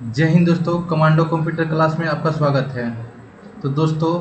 जय हिंद दोस्तों, commando computer class में आपका स्वागत है। तो दोस्तों,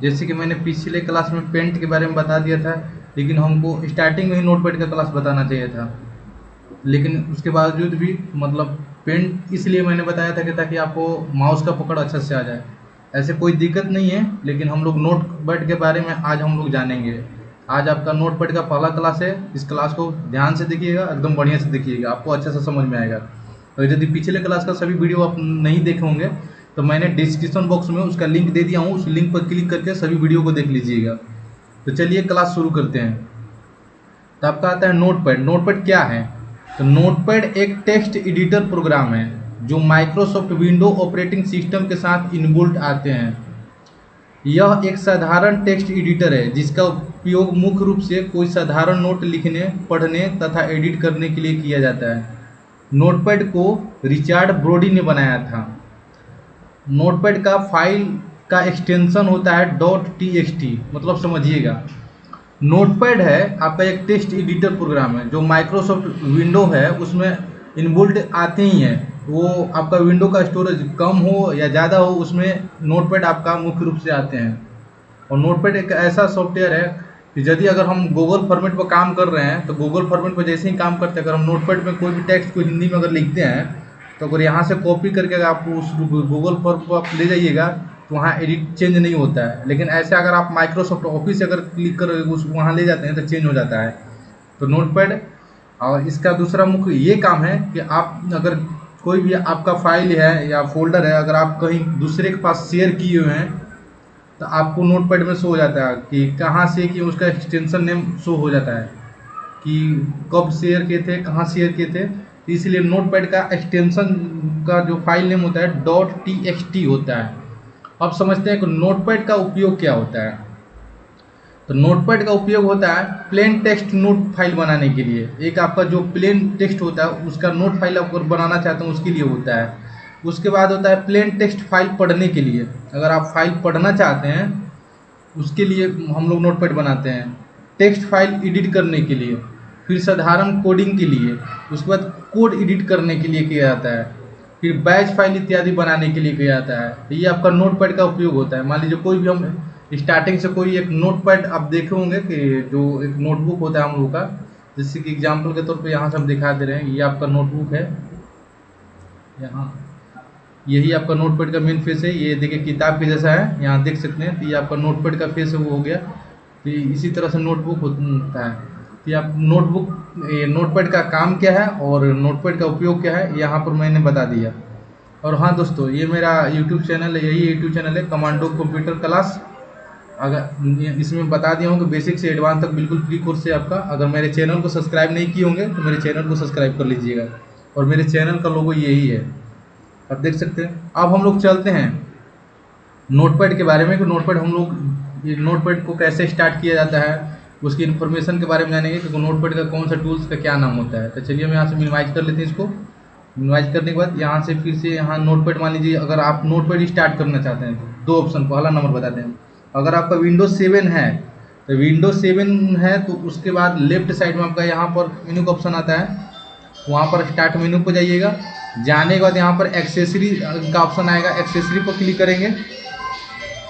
जैसे कि मैंने पिछले क्लास में पेंट के बारे में बता दिया था, लेकिन हमको स्टार्टिंग में ही नोटपैड का क्लास बताना चाहिए था। लेकिन उसके बावजूद भी पेंट इसलिए मैंने बताया था कि ताकि आपको माउस का पकड़ अच्छा से आ जाए। ऐसे कोई दिक्कत नहीं है, लेकिन हम लोग नोटपैड के बारे में आज हम लोग जानेंगे। आज आपका नोटपैड का पहला क्लास है। इस क्लास को ध्यान से देखिएगा, एकदम बढ़िया से देखिएगा, आपको अच्छा से समझ में आएगा। और यदि पिछले क्लास का सभी वीडियो आप नहीं देखे होंगे तो मैंने डिस्क्रिप्शन बॉक्स में उसका लिंक दे दिया हूँ, उस लिंक पर क्लिक करके सभी वीडियो को देख लीजिएगा। तो चलिए क्लास शुरू करते हैं। तो आपका आता है नोटपैड। नोटपैड क्या है? तो नोटपैड एक टेक्स्ट एडिटर प्रोग्राम है जो माइक्रोसॉफ्ट विंडो ऑपरेटिंग सिस्टम के साथ इनबिल्ट आते हैं। यह एक साधारण टेक्स्ट एडिटर है जिसका उपयोग मुख्य रूप से कोई साधारण नोट लिखने, पढ़ने तथा एडिट करने के लिए किया जाता है। नोटपैड को रिचर्ड ब्रोडी ने बनाया था। नोटपैड का फाइल का एक्सटेंशन होता है .txt, मतलब समझिएगा। नोटपैड है आपका एक टेक्स्ट एडिटर प्रोग्राम है जो माइक्रोसॉफ्ट विंडो है उसमें इनबिल्ट आते ही हैं। वो आपका विंडो का स्टोरेज कम हो या ज़्यादा हो, उसमें नोटपैड आपका मुख्य रूप से आते हैं। और नोटपैड एक ऐसा सॉफ्टवेयर है कि यदि अगर हम गूगल फॉर्मेट पर काम कर रहे हैं तो गूगल फॉर्मेट पर जैसे ही काम करते हैं, अगर हम नोटपैड में कोई भी टेक्स्ट को हिंदी में अगर लिखते हैं तो अगर यहाँ से कॉपी करके अगर आप उस गूगल फॉर्म पर आप ले जाइएगा तो वहाँ एडिट चेंज नहीं होता है। लेकिन ऐसे अगर आप माइक्रोसॉफ्ट ऑफिस से अगर क्लिक कर उस वहाँ ले जाते हैं तो चेंज हो जाता है। तो नोटपैड और इसका दूसरा मुख्य ये काम है कि आप अगर कोई भी आपका फाइल है या फोल्डर है, अगर आप कहीं दूसरे के पास शेयर किए हुए हैं तो आपको नोटपैड में शो हो जाता है कि कहाँ से, कि उसका एक्सटेंशन नेम शो हो जाता है कि कब शेयर किए थे, कहाँ शेयर किए थे। तो इसलिए नोटपैड का एक्सटेंशन का जो फाइल नेम होता है .txt होता है। अब समझते हैं कि नोटपैड का उपयोग क्या होता है। तो नोटपैड का उपयोग होता है प्लेन टेक्स्ट नोट फाइल बनाने के लिए। एक आपका जो प्लेन टेक्स्ट होता है उसका नोट फाइल आप बनाना चाहते हैं उसके लिए होता है। उसके बाद होता है प्लेन टेक्स्ट फाइल पढ़ने के लिए। अगर आप फाइल पढ़ना चाहते हैं उसके लिए हम लोग नोटपैड बनाते हैं। टेक्स्ट फाइल एडिट करने के लिए, फिर साधारण कोडिंग के लिए, उसके बाद कोड एडिट करने के लिए किया जाता है, फिर बैच फाइल इत्यादि बनाने के लिए किया जाता है। तो ये आपका नोटपैड का उपयोग होता है। मान लीजिए कोई भी हम स्टार्टिंग से कोई एक नोटपैड आप देखे होंगे कि जो एक नोटबुक होता है हम लोग का, जैसे कि एग्जाम्पल के तौर पे यहाँ से हम दिखा दे रहे हैं, ये आपका नोटबुक है। यहाँ यही आपका नोटपैड का मेन फेस है। ये देखिए किताब के जैसा है, यहाँ देख सकते हैं। तो ये आपका नोटपैड का फेस है, वो हो गया। तो इसी तरह से नोटबुक होता है। तो ये आप ये नोटपैड का काम क्या है और नोटपैड का उपयोग क्या है यहाँ पर मैंने बता दिया। और हाँ दोस्तों, ये मेरा यूट्यूब चैनल है, यही यूट्यूब चैनल है कमांडो कंप्यूटर क्लास। अगर इसमें बता दिया हूँ कि बेसिक से एडवांस तक बिल्कुल फ्री कोर्स है आपका। अगर मेरे चैनल को सब्सक्राइब नहीं किए होंगे तो मेरे चैनल को सब्सक्राइब कर लीजिएगा। और मेरे चैनल का लोगो यही है, आप देख सकते हैं। अब हम लोग चलते हैं नोटपैड के बारे में कि नोटपैड हम लोग ये नोटपैड को कैसे स्टार्ट किया जाता है, उसकी इन्फॉर्मेशन के बारे में जानेंगे कि नोटपैड का कौन सा टूल्स का क्या नाम होता है। तो चलिए हम यहाँ से मिनिमाइज कर लेते हैं इसको। मिनिमाइज करने के बाद यहाँ से फिर से यहाँ नोटपैड, मान लीजिए अगर आप नोटपैड स्टार्ट करना चाहते हैं तो दो ऑप्शन, पहला नंबर बताते हैं। अगर आपका विंडोज 7 है तो विंडोज 7 है तो उसके बाद लेफ्ट साइड में आपका यहाँ पर मेनू का ऑप्शन आता है, वहाँ पर स्टार्ट मेनू पर जाइएगा। जाने के बाद यहाँ पर एक्सेसरी का ऑप्शन आएगा, एक्सेसरी पर क्लिक करेंगे।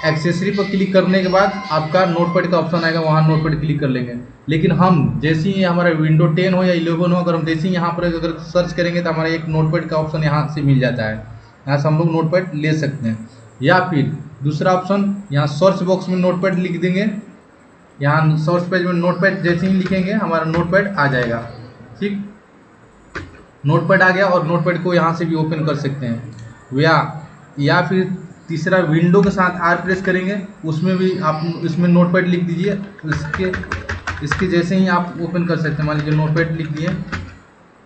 एक्सेसरी पर क्लिक करने के बाद आपका नोटपैड का ऑप्शन आएगा, वहाँ नोटपैड क्लिक कर लेंगे। लेकिन हम जैसे ही हमारा विंडो 10 हो या 11 हो, अगर हम जैसे ही यहाँ पर अगर सर्च करेंगे तो हमारा एक नोटपैड का ऑप्शन यहाँ से मिल जाता है। यहाँ से हम लोग नोटपैड ले सकते हैं। या फिर दूसरा ऑप्शन, यहाँ सर्च बॉक्स में नोटपैड लिख देंगे। यहाँ सर्च पेज में नोटपैड जैसे ही लिखेंगे हमारा नोटपैड आ जाएगा। ठीक, नोटपैड आ गया और नोटपैड को यहाँ से भी ओपन कर सकते हैं। या फिर तीसरा, विंडो के साथ आर प्रेस करेंगे, उसमें भी आप इसमें नोटपैड लिख दीजिए। इसके इसके जैसे ही आप ओपन कर सकते हैं। मान लीजिए नोटपैड लिख दिए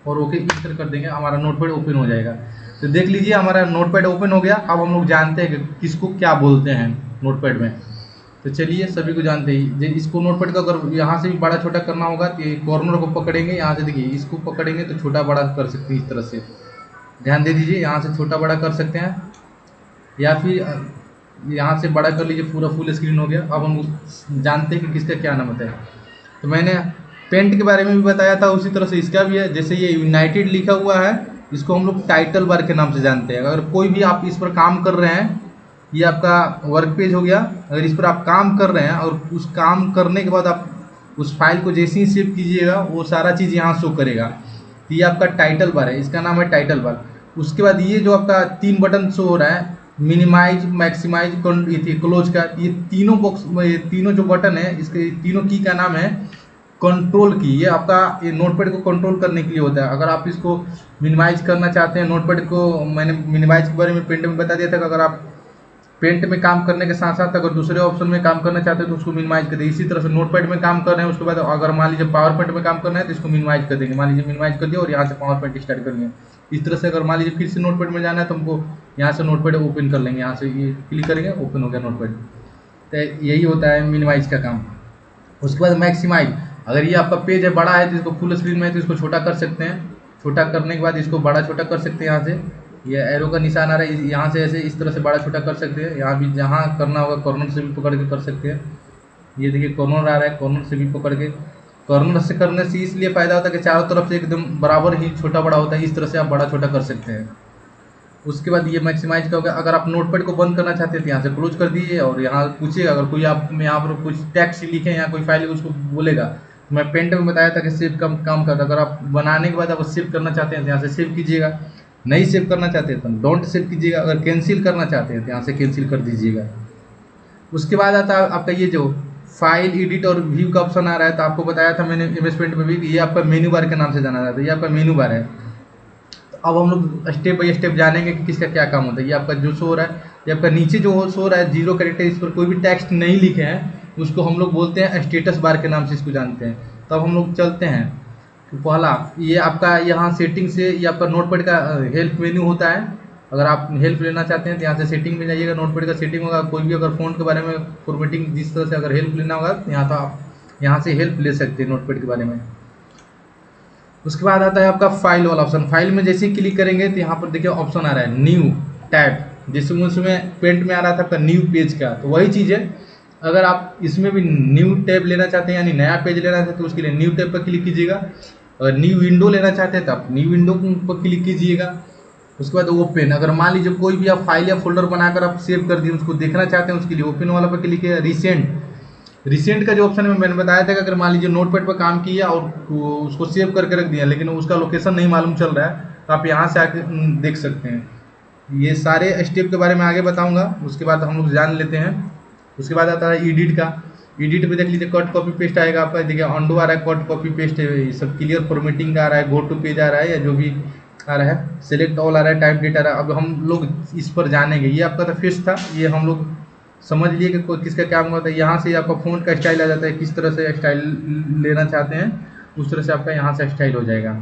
और ओके इस तरह कर देंगे, हमारा नोटपैड ओपन हो जाएगा। तो देख लीजिए हमारा नोटपैड ओपन हो गया। अब हम लोग जानते हैं कि किसको क्या बोलते हैं नोटपैड में। तो चलिए सभी को जानते ही इसको नोटपैड का अगर यहाँ से भी बड़ा छोटा करना होगा तो कॉर्नर को पकड़ेंगे, यहाँ से देखिए इसको पकड़ेंगे तो छोटा बड़ा कर सकते हैं। इस तरह से ध्यान दे दीजिए, यहाँ से छोटा बड़ा कर सकते हैं या फिर यहाँ से बड़ा कर लीजिए, पूरा फुल स्क्रीन हो गया। अब हम जानते हैं कि किसका क्या नाम होता है। तो मैंने पेंट के बारे में भी बताया था, उसी तरह से इसका भी है। जैसे ये यूनाइटेड लिखा हुआ है इसको हम लोग टाइटल बार के नाम से जानते हैं। अगर कोई भी आप इस पर काम कर रहे हैं, ये आपका वर्क पेज हो गया, अगर इस पर आप काम कर रहे हैं और उस काम करने के बाद आप उस फाइल को जैसे ही सेव कीजिएगा वो सारा चीज़ यहाँ शो करेगा। तो ये आपका टाइटल बार है, इसका नाम है टाइटल बार। उसके बाद ये जो आपका 3 बटन शो हो रहा है, मिनिमाइज, मैक्सिमाइज, क्लोज का, ये तीनों बॉक्स, ये तीनों जो बटन है, इसके तीनों की का नाम है कंट्रोल की। ये आपका ये नोटपैड को कंट्रोल करने के लिए होता है। अगर आप इसको मिनिमाइज करना चाहते हैं नोटपैड को, मैंने मिनिमाइज के बारे में पेंट में बता दिया था कि अगर आप पेंट में काम करने के साथ साथ अगर दूसरे ऑप्शन में काम करना चाहते हैं तो उसको मिनिमाइज कर देंगे। इसी तरह से नोटपैड में काम कर रहे हैं, उसके बाद अगर मान लीजिए पावर पॉइंट में काम करना है तो इसको मिनिमाइज कर देंगे। मान लीजिए मिनिमाइज कर दिया और यहाँ से पावर पॉइंट स्टार्ट कर लिया। इस तरह से अगर मान लीजिए फिर से नोटपैड में जाना है तो हमको यहाँ से नोटपैड ओपन कर लेंगे, यहाँ से ये क्लिक करेंगे, ओपन हो गया नोटपैड। तो यही होता है मिनिमाइज का काम। उसके बाद मैक्सिमाइज, अगर ये आपका पेज है बड़ा है तो इसको फुल स्क्रीन में है तो इसको छोटा कर सकते हैं। छोटा करने के बाद इसको बड़ा छोटा कर सकते हैं। यहाँ से ये एरो का निशान आ रहा है, यहाँ से ऐसे इस तरह से बड़ा छोटा कर सकते हैं। यहाँ भी जहाँ करना होगा कॉर्नर से भी पकड़ के कर सकते हैं। ये देखिए कॉर्नर आ रहा है, कॉर्नर से भी पकड़ के, कॉर्नर से करने से इसलिए फ़ायदा होता है कि चारों तरफ से एकदम बराबर ही छोटा बड़ा होता है। इस तरह से आप बड़ा छोटा कर सकते हैं। उसके बाद ये मैक्सिमाइज का होगा। अगर आप नोटपैड को बंद करना चाहते हैं तो यहाँ से क्लोज कर दीजिए और यहाँ पूछिएगा, अगर कोई आप यहाँ पर कुछ टेक्स्ट लिखे या कोई फाइल उसको बोलेगा। तो मैं पेंट में बताया था कि सेव का काम करता है। अगर आप बनाने के बाद आप सेव करना चाहते हैं तो यहाँ से सेव कीजिएगा, नहीं सेव करना चाहते हैं तो डोंट सेव कीजिएगा, अगर कैंसिल करना चाहते हैं तो यहाँ से कैंसिल कर दीजिएगा। उसके बाद आता है आपका ये जो फाइल एडिट और व्यू का ऑप्शन आ रहा है। तो आपको बताया था मैंने एमएस पेंट में भी, ये आपका मेनू बार के नाम से जाना जाता है। ये आपका मेनू बार है। अब हम लोग स्टेप बाय स्टेप जानेंगे कि किसका क्या काम होता है। ये आपका जो शो हो रहा है, ये आपका नीचे जो शो हो रहा है 0 कैरेक्टर, इस पर कोई भी टेक्स्ट नहीं लिखे हैं, उसको हम लोग बोलते हैं स्टेटस बार के नाम से इसको जानते हैं। तब हम लोग चलते हैं तो पहला ये आपका यहाँ सेटिंग से, ये आपका नोटपैड का हेल्प मेन्यू होता है। अगर आप हेल्प लेना चाहते हैं तो यहाँ से सेटिंग में जाइएगा, नोटपैड का सेटिंग होगा। कोई भी अगर फ़ोन के बारे में फॉर्मेटिंग जिस तरह से अगर हेल्प लेना होगा तो यहाँ तो आप यहाँ से हेल्प ले सकते हैं नोटपैड के बारे में। उसके बाद आता है आपका फाइल वाला ऑप्शन। फाइल में जैसे ही क्लिक करेंगे तो यहाँ पर देखिए ऑप्शन आ रहा है न्यू टैब, जिसमें उसमें पेंट में आ रहा था आपका न्यू पेज का, तो वही चीज़ है। अगर आप इसमें भी न्यू टैब लेना चाहते हैं यानी नया पेज लेना चाहते हैं तो उसके लिए न्यू टैब पर क्लिक कीजिएगा। अगर न्यू विंडो लेना चाहते हैं तो आप न्यू विंडो पर क्लिक कीजिएगा। उसके बाद ओपन, अगर मान लीजिए कोई भी आप फाइल या फोल्डर बनाकर आप सेव कर दिए, उसको देखना चाहते हैं, उसके लिए ओपन वाला पर क्लिक किया। रिसेंट का जो ऑप्शन है मैंने बताया था कि अगर मान लीजिए नोटपैड पर काम किया और उसको सेव करके रख दिया लेकिन उसका लोकेशन नहीं मालूम चल रहा है तो आप यहाँ से आके देख सकते हैं। ये सारे स्टेप के बारे में आगे बताऊंगा, उसके बाद हम लोग जान लेते हैं। उसके बाद आता है एडिट का। एडिट पे देख लीजिए कट कॉपी पेस्ट आएगा आपका, देखिए अंडू आ रहा है, कट कॉपी पेस्ट ये सब क्लियर फॉर्मेटिंग का आ रहा है, गो टू पेज आ रहा है या जो भी आ रहा है, सेलेक्ट ऑल आ रहा है, टाइप डेट आ रहा है। अब हम लोग इस पर जानेंगे। ये आपका तो फिक्स था, ये हम लोग समझ लिए कि कोई किसका क्या होता है। यहाँ से आपका फ़ोन का स्टाइल आ जाता है, किस तरह से स्टाइल लेना चाहते हैं उस तरह से आपका यहाँ से स्टाइल हो जाएगा।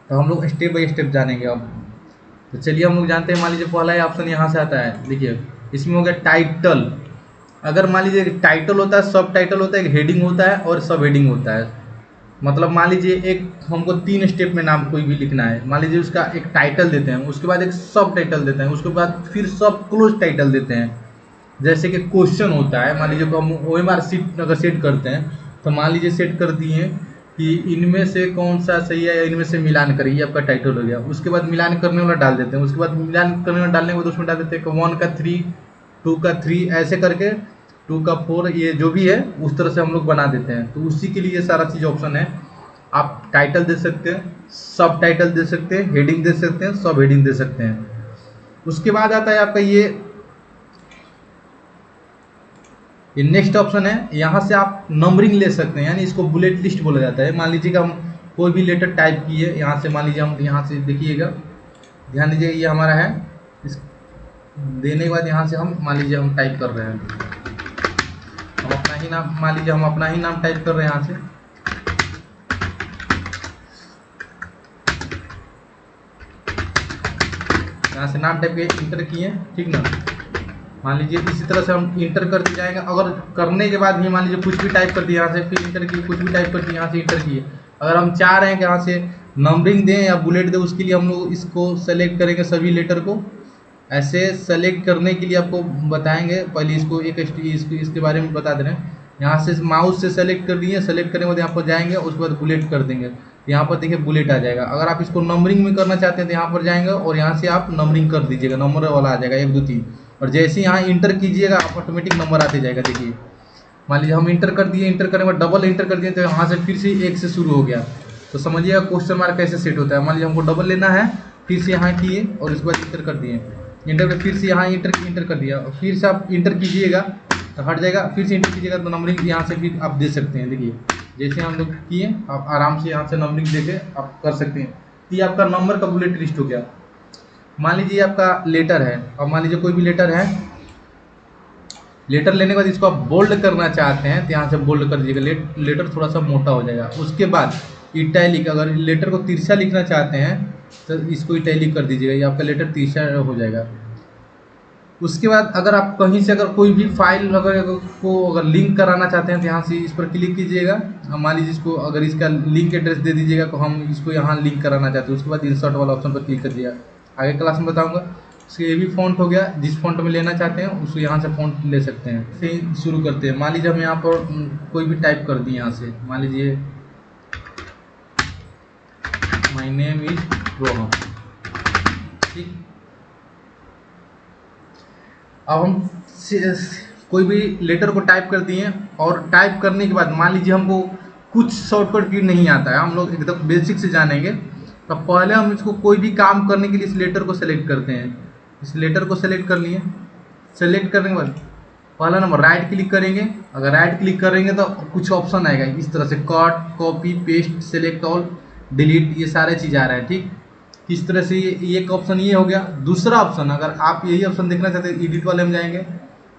तो हम लोग स्टेप बाय स्टेप जानेंगे अब। तो चलिए हम लोग जानते हैं। मान लीजिए पहला ऑप्शन यहाँ से आता है, देखिए इसमें हो गया टाइटल। अगर मान लीजिए टाइटल होता है, सब टाइटल होता है, एक हेडिंग होता है और सब हेडिंग होता है। मतलब मान लीजिए एक हमको 3 स्टेप में नाम कोई भी लिखना है, मान लीजिए उसका एक टाइटल देते हैं, उसके बाद एक सब टाइटल देते हैं, उसके बाद फिर सब क्लोज टाइटल देते हैं। जैसे कि क्वेश्चन होता है, मान लीजिए को हम OMR सीट अगर सेट करते हैं तो मान लीजिए सेट कर दिए कि इनमें से कौन सा सही है या इनमें से मिलान करिए, आपका टाइटल हो गया। उसके बाद मिलान करने वाला डाल देते हैं, उसके बाद मिलान करने वाला डालने के बाद उसमें डाल देते हैं कि 1 का 3, 2 का 3, ऐसे करके 2 का 4, ये जो भी है उस तरह से हम लोग बना देते हैं। तो उसी के लिए सारा चीज़ ऑप्शन है। आप टाइटल दे सकते हैं, सब टाइटल दे सकते हैं, हेडिंग दे सकते हैं, सब हेडिंग दे सकते हैं। उसके बाद आता है आपका ये नेक्स्ट ऑप्शन है। यहाँ से आप नंबरिंग ले सकते हैं, यानी इसको बुलेट लिस्ट बोला जाता है। मान लीजिए कि हम कोई भी लेटर टाइप किए, यहाँ से मान लीजिए हम यहाँ से देखिएगा, ध्यान दीजिए ये हमारा है। इस देने के बाद यहाँ से हम मान लीजिए हम टाइप कर रहे हैं, हम अपना ही नाम, मान लीजिए हम अपना ही नाम टाइप कर रहे हैं। यहाँ से नाम टाइप के इंटर किए, ठीक ना। मान लीजिए इसी तरह से हम इंटर करते जाएंगे। अगर करने के बाद भी मान लीजिए कुछ भी टाइप कर दिया, यहाँ से फिर इंटर किए, कुछ भी टाइप कर दिया, यहाँ से इंटर किए। अगर हम चाह रहे हैं कि यहाँ से नंबरिंग दें या बुलेट दें, उसके लिए हम लोग इसको सेलेक्ट करेंगे, सभी लेटर को। ऐसे सेलेक्ट करने के लिए आपको बताएंगे, पहले इसको इसके बारे में बता दे रहे हैं। यहाँ से माउस से सेलेक्ट कर दिए, सेलेक्ट करने के बाद यहाँ पर जाएंगे, उसके बाद बुलेट कर देंगे। यहाँ पर देखिए बुलेट आ जाएगा। अगर आप इसको नंबरिंग में करना चाहते हैं तो यहाँ पर जाएंगे और यहाँ से आप नंबरिंग कर दीजिएगा, नंबर वाला आ जाएगा 1 2 3, और जैसे ही यहाँ इंटर कीजिएगा आप ऑटोमेटिक नंबर आते जाएगा। देखिए मान लीजिए हम इंटर कर दिए, इंटर करने के बाद डबल इंटर कर दिए तो यहाँ से फिर से 1 से शुरू हो गया। तो समझिएगा क्वेश्चन मार्क कैसे सेट होता है। मान लीजिए हमको डबल लेना है, फिर से यहाँ किए और इसके बाद इंटर कर दिए, इंटर कर फिर से यहाँ इंटर कर दिया, और फिर से आप इंटर कीजिएगा तो हट जाएगा, फिर से इंटर कीजिएगा तो नंबरिंग यहाँ से फिर आप दे सकते हैं। देखिए जैसे हम लोग किए आप आराम से यहाँ से नंबरिंग देके आप कर सकते हैं। तो ये आपका नंबर का बुलेट लिस्ट हो गया। मान लीजिए आपका लेटर है, अब मान लीजिए कोई भी लेटर है, लेटर लेने के बाद इसको आप बोल्ड करना चाहते हैं तो यहाँ से बोल्ड कर दीजिएगा, लेटर थोड़ा सा मोटा हो जाएगा। उसके बाद इटैलिक, अगर लेटर को तिरछा लिखना चाहते हैं तो इसको इटैलिक कर दीजिएगा, ये आपका लेटर तिरछा हो जाएगा। उसके बाद अगर आप कहीं से अगर कोई भी फाइल वगैरह को अगर लिंक कराना चाहते हैं तो यहाँ से इस पर क्लिक कीजिएगा। मान लीजिए इसको अगर इसका लिंक एड्रेस दे दीजिएगा तो हम इसको यहाँ लिंक कराना चाहते हैं, उसके बाद इंसर्ट वाला ऑप्शन पर क्लिक कर दिया। आगे क्लास में बताऊँगा। इसके ये भी फ़ॉन्ट हो गया, जिस फ़ॉन्ट में लेना चाहते हैं उसको यहाँ से फ़ॉन्ट ले सकते हैं। फिर शुरू करते हैं। मान लीजिए हम यहाँ पर कोई भी टाइप कर दिए, यहाँ से मान लीजिए माय नेम इज रोहन, ठीक। अब हम कोई भी लेटर को टाइप कर दिए और टाइप करने के बाद मान लीजिए हमको कुछ शॉर्टकट की नहीं आता है, हम लोग एकदम बेसिक से जानेंगे। तो पहले हम इसको कोई भी काम करने के लिए इस लेटर को सेलेक्ट करते हैं। इस लेटर को सेलेक्ट कर लिए, सेलेक्ट करने के बाद पहला नंबर राइट क्लिक करेंगे। अगर राइट क्लिक करेंगे तो कुछ ऑप्शन आएगा इस तरह से, cut, copy, paste, select all, delete, ये सारे चीज़ आ रहा है, ठीक। इस तरह से ये एक ऑप्शन ये हो गया। दूसरा ऑप्शन, अगर आप यही ऑप्शन देखना चाहते हैं एडिट वाले में जाएंगे,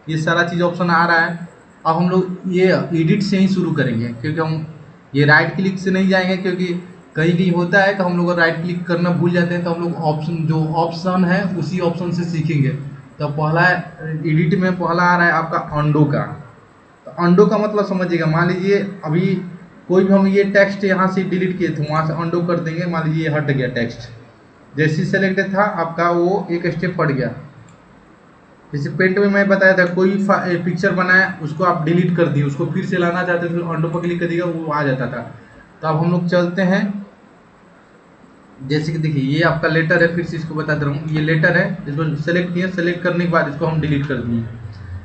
ये सारा चीज़ ऑप्शन आ रहा है। अब हम लोग ये एडिट से ही शुरू करेंगे, क्योंकि हम ये राइट क्लिक से नहीं जाएंगे, क्योंकि कहीं कहीं होता है तो हम लोग राइट क्लिक करना भूल जाते हैं, तो हम लोग ऑप्शन जो ऑप्शन है उसी ऑप्शन से सीखेंगे। तो पहला एडिट में पहला आ रहा है आपका अंडो का। तो अंडो का मतलब समझिएगा, मान लीजिए अभी कोई भी हम ये टेक्स्ट यहाँ से डिलीट किए थे, वहाँ से अंडो कर देंगे। मान लीजिए ये हट गया टेक्स्ट, जैसे सेलेक्ट था आपका वो एक स्टेप हट गया। जैसे पेंट में मैं बताया था, कोई पिक्चर बनाया उसको आप डिलीट कर दिए, उसको फिर से लाना चाहते थे तो अंडो पर क्लिक कर दिएगा, वो आ जाता था। तो अब हम लोग चलते हैं, जैसे कि देखिए ये आपका लेटर है, फिर से इसको बता दे रहा हूँ, ये लेटर है, इसको सेलेक्ट किया, सेलेक्ट करने के बाद इसको हम डिलीट कर दिए।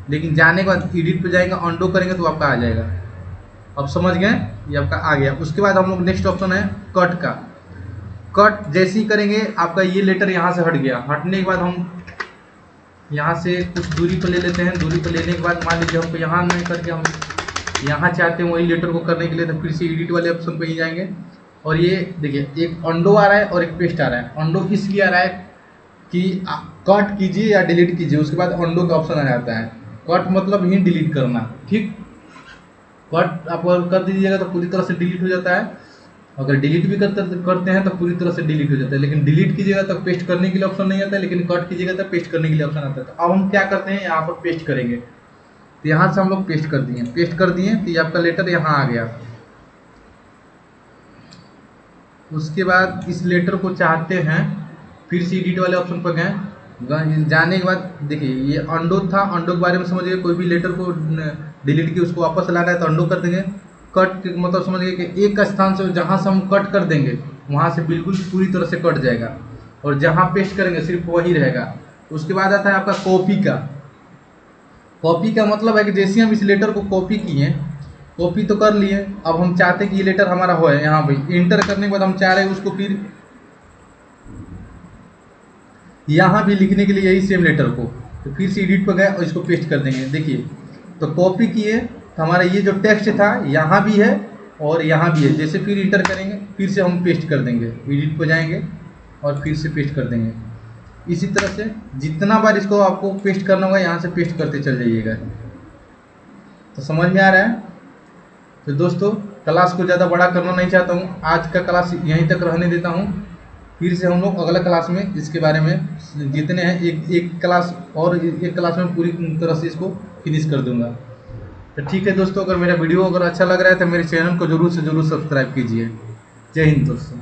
लेकिन जाने के बाद एडिट पे जाएंगे, अंडो करेंगे तो आपका आ जाएगा। अब समझ गए, ये आपका आ गया। उसके बाद हम लोग नेक्स्ट ऑप्शन है कट का। कट जैसे ही करेंगे आपका ये लेटर यहाँ से हट गया। हटने के बाद हम यहाँ से कुछ दूरी पर ले लेते हैं। दूरी पर लेने के बाद मान लीजिए हमको यहाँ नहीं करके हम यहाँ चाहते हैं वही लेटर को करने के लिए, तो फिर से एडिट वाले ऑप्शन पे ही जाएंगे। और ये देखिए एक अंडो आ रहा है और एक पेस्ट आ रहा है। अंडो इसलिए आ रहा है कि कट कीजिए या डिलीट कीजिए, उसके बाद अंडो का ऑप्शन आ जाता है। कट मतलब ही डिलीट करना, ठीक। कट आप कर दीजिएगा तो पूरी तरह से डिलीट हो जाता है। अगर डिलीट भी करते हैं तो पूरी तरह से डिलीट हो जाता है। लेकिन डिलीट कीजिएगा तो पेस्ट करने के लिए ऑप्शन नहीं आता है, लेकिन कट कीजिएगा तो पेस्ट करने के लिए ऑप्शन आता है। तो अब हम क्या करते हैं, यहाँ पर पेस्ट करेंगे। तो यहाँ से हम लोग पेस्ट कर दिए, पेस्ट कर दिए तो ये आपका लेटर यहाँ आ गया। उसके बाद इस लेटर को चाहते हैं, फिर से एडिट वाले ऑप्शन पर गए। जाने के बाद देखिए ये अंडो था, अंडो के बारे में समझिए। कोई भी लेटर को डिलीट किया उसको वापस लाना है तो अंडो कर देंगे। कट मतलब समझिए कि एक स्थान से जहाँ से हम कट कर देंगे वहाँ से बिल्कुल पूरी तरह से कट जाएगा, और जहाँ पेस्ट करेंगे सिर्फ वही रहेगा। उसके बाद आता है आपका कॉपी का। कॉपी का मतलब है कि जैसे हम इस लेटर को कॉपी किए, कॉपी तो कर लिए, अब हम चाहते हैं कि ये लेटर हमारा हो है। यहाँ भाई इंटर करने के बाद हम चाह रहे हैं उसको फिर यहाँ भी लिखने के लिए यही सेम लेटर को, तो फिर से एडिट पर गए और इसको पेस्ट कर देंगे। देखिए तो कॉपी किए तो हमारा ये जो टेक्स्ट था यहाँ भी है और यहाँ भी है। जैसे फिर इंटर करेंगे फिर से हम पेस्ट कर देंगे, एडिट पर जाएंगे और फिर से पेस्ट कर देंगे। इसी तरह से जितना बार इसको आपको पेस्ट करना होगा यहाँ से पेस्ट करते चल जाइएगा। तो समझ में आ रहा है। तो दोस्तों क्लास को ज़्यादा बड़ा करना नहीं चाहता हूँ, आज का क्लास यहीं तक रहने देता हूँ। फिर से हम लोग अगला क्लास में इसके बारे में जितने हैं एक क्लास और एक क्लास में पूरी तरह से इसको फिनिश कर दूंगा। तो ठीक है दोस्तों, अगर मेरा वीडियो अगर अच्छा लग रहा है तो मेरे चैनल को जरूर से जरूर सब्सक्राइब कीजिए। जय हिंद दोस्तों।